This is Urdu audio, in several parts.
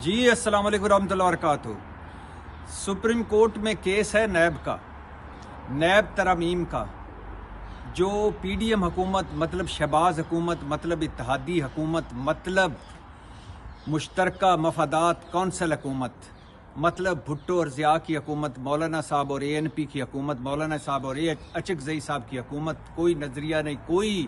جی السلام علیکم ورحمۃ اللہ وبرکاتہ۔ سپریم کورٹ میں کیس ہے نیب کا، نیب ترامیم کا، جو پی ڈی ایم حکومت مطلب شہباز حکومت مطلب اتحادی حکومت مطلب مشترکہ مفادات کونسل حکومت مطلب بھٹو اور ضیاء کی حکومت، مولانا صاحب اور اے این پی کی حکومت، مولانا صاحب اور اچکزئی صاحب کی حکومت، کوئی نظریہ نہیں، کوئی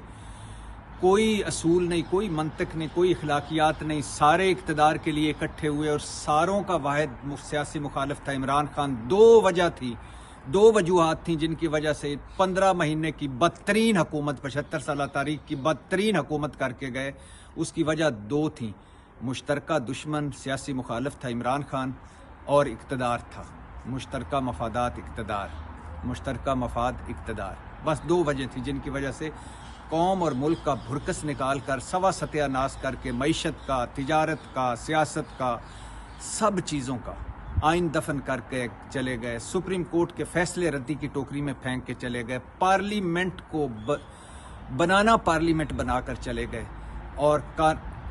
اصول نہیں، کوئی منطق نہیں، کوئی اخلاقیات نہیں، سارے اقتدار کے لیے اکٹھے ہوئے اور ساروں کا واحد سیاسی مخالف تھا عمران خان۔ دو وجوہات تھیں جن کی وجہ سے 15 مہینے کی بدترین حکومت، 75 سالہ تاریخ کی بدترین حکومت کر کے گئے۔ اس کی وجہ دو تھیں، مشترکہ دشمن سیاسی مخالف تھا عمران خان اور اقتدار تھا، مشترکہ مفادات اقتدار، بس دو وجہ تھیں جن کی وجہ سے قوم اور ملک کا بھرکس نکال کر سوا ستیہ ناس کر کے معیشت کا، تجارت کا، سیاست کا، سب چیزوں کا آئین دفن کر کے چلے گئے، سپریم کورٹ کے فیصلے ردی کی ٹوکری میں پھینک کے چلے گئے، پارلیمنٹ کو پارلیمنٹ بنا کر چلے گئے اور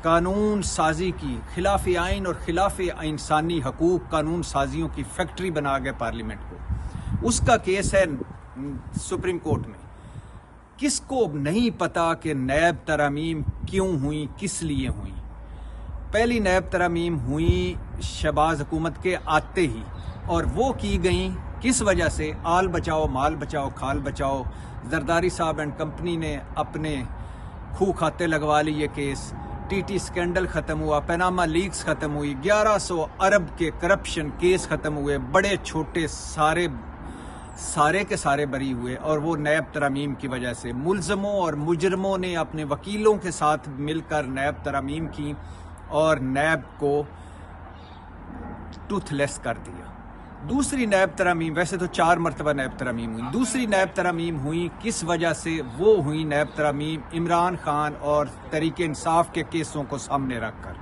قانون سازی کی خلاف آئین اور خلاف انسانی حقوق قانون سازیوں کی فیکٹری بنا گئے پارلیمنٹ کو۔ اس کا کیس ہے سپریم کورٹ میں۔ کس کو نہیں پتا کہ نیب ترامیم کیوں ہوئی، کس لیے ہوئی؟ پہلی نیب ترامیم ہوئی شہباز حکومت کے آتے ہی، اور وہ کی گئیں کس وجہ سے؟ آل بچاؤ، مال بچاؤ، کھال بچاؤ۔ زرداری صاحب اینڈ کمپنی نے اپنے کھو کھاتے لگوا لی، یہ کیس ٹی ٹی سکینڈل ختم ہوا، پیناما لیکس ختم ہوئی، 1100 ارب کے کرپشن کیس ختم ہوئے، بڑے چھوٹے سارے کے سارے بری ہوئے، اور وہ نیب ترامیم کی وجہ سے ملزموں اور مجرموں نے اپنے وکیلوں کے ساتھ مل کر نیب ترامیم کی اور نیب کو ٹوتھ لیس کر دیا۔ دوسری نیب ترامیم، ویسے تو 4 مرتبہ نیب ترامیم ہوئی، دوسری نیب ترامیم ہوئی کس وجہ سے؟ وہ ہوئی نیب ترامیم عمران خان اور تحریک انصاف کے کیسوں کو سامنے رکھ کر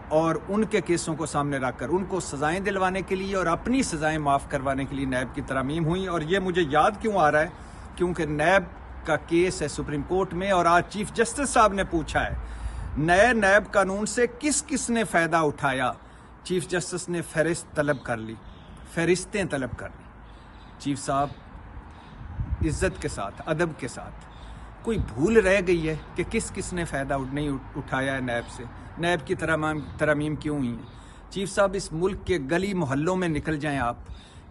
اور ان کے کیسوں کو سامنے رکھ کر ان کو سزائیں دلوانے کے لیے اور اپنی سزائیں معاف کروانے کے لیے نیب کی ترامیم ہوئی۔ اور یہ مجھے یاد کیوں آ رہا ہے؟ کیونکہ نیب کا کیس ہے سپریم کورٹ میں، اور آج چیف جسٹس صاحب نے پوچھا ہے نئے نیب قانون سے کس نے فائدہ اٹھایا؟ چیف جسٹس نے فہرستیں طلب کر لی۔ چیف صاحب عزت کے ساتھ، ادب کے ساتھ، کوئی بھول رہ گئی ہے کہ کس نے فائدہ نہیں اٹھایا ہے نیب سے؟ نیب کی ترامیم کیوں ہوئی ہے؟ چیف صاحب اس ملک کے گلی محلوں میں نکل جائیں آپ،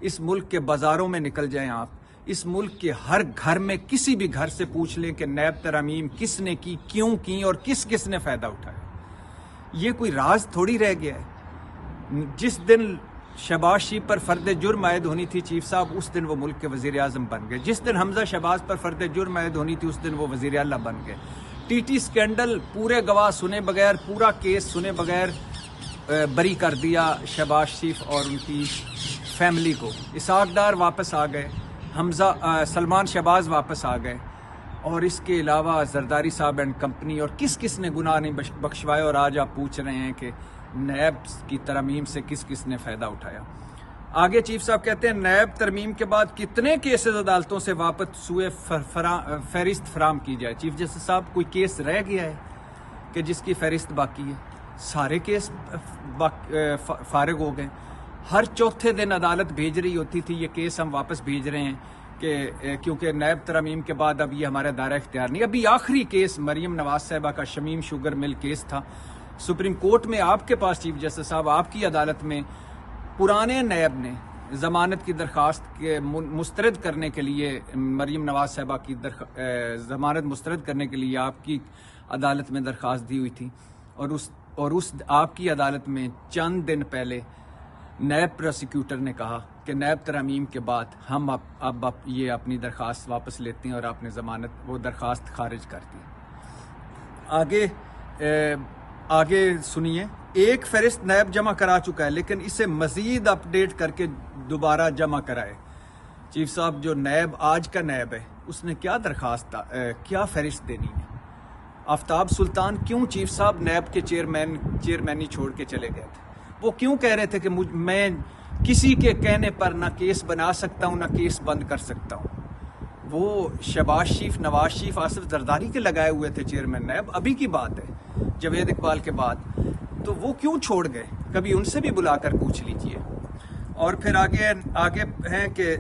اس ملک کے بازاروں میں نکل جائیں آپ، اس ملک کے ہر گھر میں کسی بھی گھر سے پوچھ لیں کہ نیب ترامیم کس نے کی، کیوں کی اور کس نے فائدہ اٹھایا۔ یہ کوئی راز تھوڑی رہ گیا ہے۔ جس دن شہباز شریف پر فرد جرم عائد ہونی تھی چیف صاحب، اس دن وہ ملک کے وزیر اعظم بن گئے۔ جس دن حمزہ شہباز پر فرد جرم عائد ہونی تھی اس دن وہ وزیر اعلیٰ بن گئے۔ ٹی ٹی سکینڈل پورے گواہ سنے بغیر، پورا کیس سنے بغیر بری کر دیا شہباز شریف اور ان کی فیملی کو۔ اسحاق ڈار واپس آ گئے، سلمان شہباز واپس آ گئے، اور اس کے علاوہ زرداری صاحب اینڈ کمپنی، اور کس نے گناہ نہیں بخشوائے، اور آج آپ پوچھ رہے ہیں کہ نیب کی ترمیم سے کس نے فائدہ اٹھایا۔ آگے چیف صاحب کہتے ہیں نیب ترمیم کے بعد کتنے کیسز عدالتوں سے واپس ہوئے، فہرست فراہم کی جائے۔ چیف جسٹس صاحب کوئی کیس رہ گیا ہے کہ جس کی فہرست باقی ہے؟ سارے کیس فارغ ہو گئے۔ ہر چوتھے دن عدالت بھیج رہی ہوتی تھی یہ کیس ہم واپس بھیج رہے ہیں کہ کیونکہ نیب ترمیم کے بعد اب یہ ہمارا دائرہ اختیار نہیں۔ ابھی آخری کیس مریم نواز صاحبہ کا شمیم شوگر مل کیس تھا سپریم کورٹ میں، آپ کے پاس چیف جسٹس صاحب، آپ کی عدالت میں پرانے نیب نے ضمانت کی درخواست کے مسترد کرنے کے لیے، مریم نواز صاحبہ کی ضمانت مسترد کرنے کے لیے آپ کی عدالت میں درخواست دی ہوئی تھی، اور اس آپ کی عدالت میں چند دن پہلے نیب پروسیکیوٹر نے کہا کہ نیب ترامیم کے بعد ہم اب یہ اپنی درخواست واپس لیتے ہیں، اور آپ نے وہ درخواست خارج کر دی۔ آگے سنیے، ایک فہرست نیب جمع کرا چکا ہے لیکن اسے مزید اپ ڈیٹ کر کے دوبارہ جمع کرائے۔ چیف صاحب جو نیب آج کا نیب ہے اس نے کیا درخواست، کیا فہرست دینی ہے؟ آفتاب سلطان کیوں چیف صاحب نیب کے چیئرمین ہی چھوڑ کے چلے گئے تھے؟ وہ کیوں کہہ رہے تھے کہ میں کسی کے کہنے پر نہ کیس بنا سکتا ہوں نہ کیس بند کر سکتا ہوں؟ وہ شہباز شریف، نواز شریف، آصف زرداری کے لگائے ہوئے تھے چیئرمین نیب، ابھی کی بات ہے، جاوید اقبال کے بعد۔ تو وہ کیوں چھوڑ گئے؟ کبھی ان سے بھی بلا کر پوچھ لیجئے۔ اور پھر آگے ہیں کہ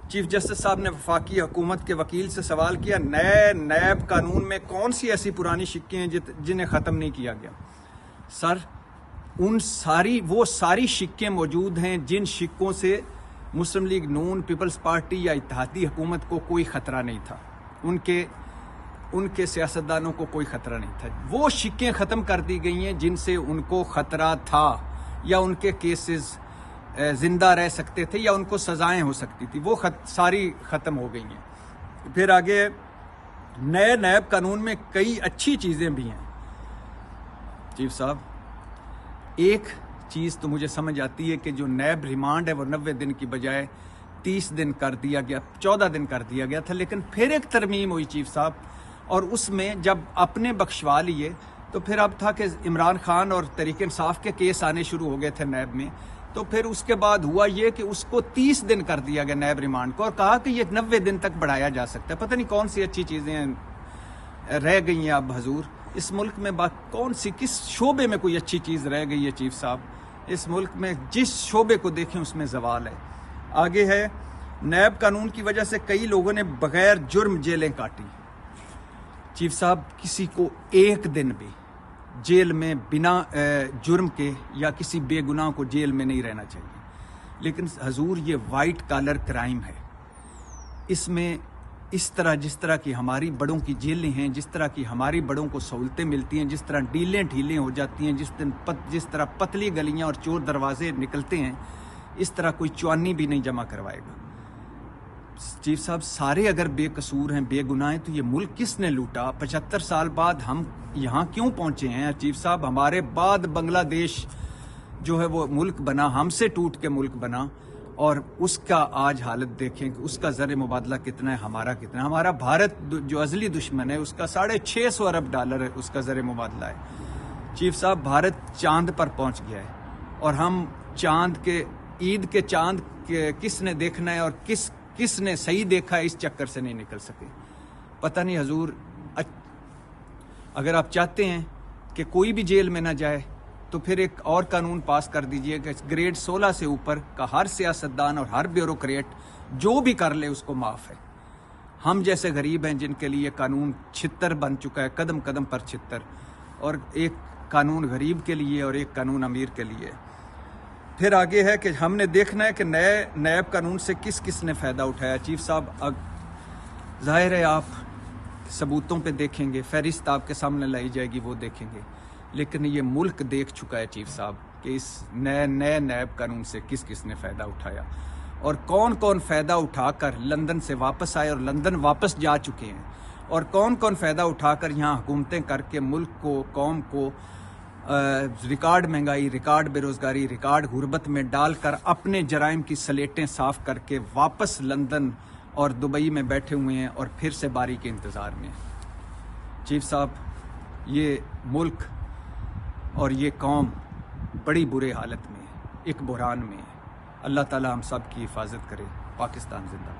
چیف جسٹس صاحب نے وفاقی حکومت کے وکیل سے سوال کیا، نئے نیب قانون میں کون سی ایسی پرانی شکیں ہیں جنہیں ختم نہیں کیا گیا؟ سر، وہ ساری شکیں موجود ہیں جن شکوں سے مسلم لیگ نون، پیپلز پارٹی یا اتحادی حکومت کو کوئی خطرہ نہیں تھا، ان کے سیاستدانوں کو کوئی خطرہ نہیں تھا۔ وہ شکیں ختم کر دی گئی ہیں جن سے ان کو خطرہ تھا، یا ان کے کیسز زندہ رہ سکتے تھے، یا ان کو سزائیں ہو سکتی تھی، وہ ساری ختم ہو گئی ہیں۔ پھر آگے نئے نیب قانون میں کئی اچھی چیزیں بھی ہیں۔ چیف صاحب، ایک چیز تو مجھے سمجھ آتی ہے کہ جو نیب ریمانڈ ہے وہ 90 دن کی بجائے 30 دن کر دیا گیا، 14 دن کر دیا گیا تھا، لیکن پھر ایک ترمیم ہوئی چیف صاحب، اور اس میں جب اپنے بخشوا لیے تو پھر اب تھا کہ عمران خان اور تحریک انصاف کے کیس آنے شروع ہو گئے تھے نیب میں، تو پھر اس کے بعد ہوا یہ کہ اس کو 30 دن کر دیا گیا نیب ریمانڈ کو، اور کہا کہ یہ 90 دن تک بڑھایا جا سکتا ہے۔ پتہ نہیں کون سی اچھی چیزیں رہ گئی ہیں اب حضور اس ملک میں، کون سی کس شعبے میں کوئی اچھی چیز رہ گئی ہے چیف صاحب؟ اس ملک میں جس شعبے کو دیکھیں اس میں زوال ہے۔ آگے ہے، نیب قانون کی وجہ سے کئی لوگوں نے بغیر جرم جیلیں کاٹی۔ چیف صاحب، کسی کو ایک دن بھی جیل میں بنا جرم کے یا کسی بے گناہ کو جیل میں نہیں رہنا چاہیے، لیکن حضور یہ وائٹ کالر کرائم ہے۔ اس میں اس طرح جس طرح کی ہماری بڑوں کی جیلیں ہیں، جس طرح کی ہماری بڑوں کو سہولتیں ملتی ہیں، جس طرح ڈیلیں ڈھیلیں ہو جاتی ہیں، جس طرح پتلی گلیاں اور چور دروازے نکلتے ہیں، اس طرح کوئی چوانی بھی نہیں جمع کروائے گا۔ چیف صاحب، سارے اگر بے قصور ہیں، بے گناہ ہیں، تو یہ ملک کس نے لوٹا؟ 75 سال بعد ہم یہاں کیوں پہنچے ہیں؟ چیف صاحب، ہمارے بعد بنگلہ دیش جو ہے وہ ملک بنا، ہم سے ٹوٹ کے ملک بنا، اور اس کا آج حالت دیکھیں کہ اس کا زر مبادلہ کتنا ہے، ہمارا کتنا ہے۔ ہمارا بھارت جو ازلی دشمن ہے اس کا $650 ارب ہے، اس کا زر مبادلہ ہے۔ چیف صاحب، بھارت چاند پر پہنچ گیا ہے، اور ہم چاند کے عید کے چاند کس نے دیکھنا ہے اور کس نے صحیح دیکھا ہے، اس چکر سے نہیں نکل سکے۔ پتہ نہیں حضور، اگر آپ چاہتے ہیں کہ کوئی بھی جیل میں نہ جائے تو پھر ایک اور قانون پاس کر دیجئے کہ گریڈ 16 سے اوپر کا ہر سیاستدان اور ہر بیوروکریٹ جو بھی کر لے اس کو معاف ہے۔ ہم جیسے غریب ہیں جن کے لیے قانون چھتر بن چکا ہے، قدم قدم پر چھتر، اور ایک قانون غریب کے لیے اور ایک قانون امیر کے لیے۔ پھر آگے ہے کہ ہم نے دیکھنا ہے کہ نئے نیب قانون سے کس کس نے فائدہ اٹھایا۔ چیف صاحب، ظاہر ہے آپ ثبوتوں پہ دیکھیں گے، فہرست آپ کے سامنے لائی جائے گی، وہ دیکھیں گے، لیکن یہ ملک دیکھ چکا ہے چیف صاحب کہ اس نئے نیب قانون سے کس کس نے فائدہ اٹھایا، اور کون کون فائدہ اٹھا کر لندن سے واپس آئے اور لندن واپس جا چکے ہیں، اور کون کون فائدہ اٹھا کر یہاں حکومتیں کر کے ملک کو، قوم کو ریکارڈ مہنگائی، ریکارڈ بے روزگاری، ریکارڈ غربت میں ڈال کر اپنے جرائم کی سلیٹیں صاف کر کے واپس لندن اور دبئی میں بیٹھے ہوئے ہیں اور پھر سے باری کے انتظار میں ہیں۔ چیف صاحب، یہ ملک اور یہ قوم بڑی برے حالت میں ہے، ایک بحران میں ہے۔ اللہ تعالی ہم سب کی حفاظت کرے۔ پاکستان زندہ باد۔